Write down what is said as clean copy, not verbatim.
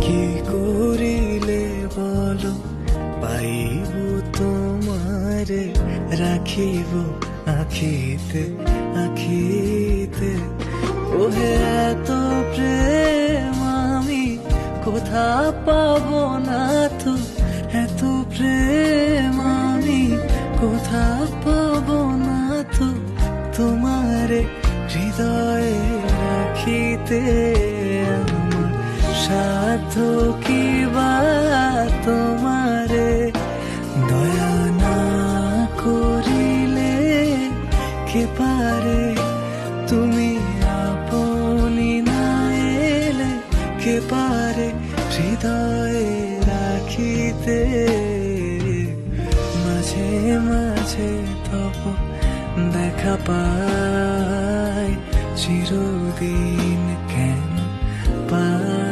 কি করিলে বলো পাইব তোমারে, রাখিব আখিতে আখিতে। ওহে এত প্রেম আমি কোথা পাবো না তো, এত প্রেম আমি কোথা পাবো না তো, তোমারে হৃদয়ে রাখিতে। আমার সাধ্য কি বা তোমারে দয়া না করিলে কে পারে, তুমি আপনি না এলে কে পারে হৃদয়ে রাখিতে। মাঝে মাঝে তব দেখা পাই, চিরদিন কেন পাই।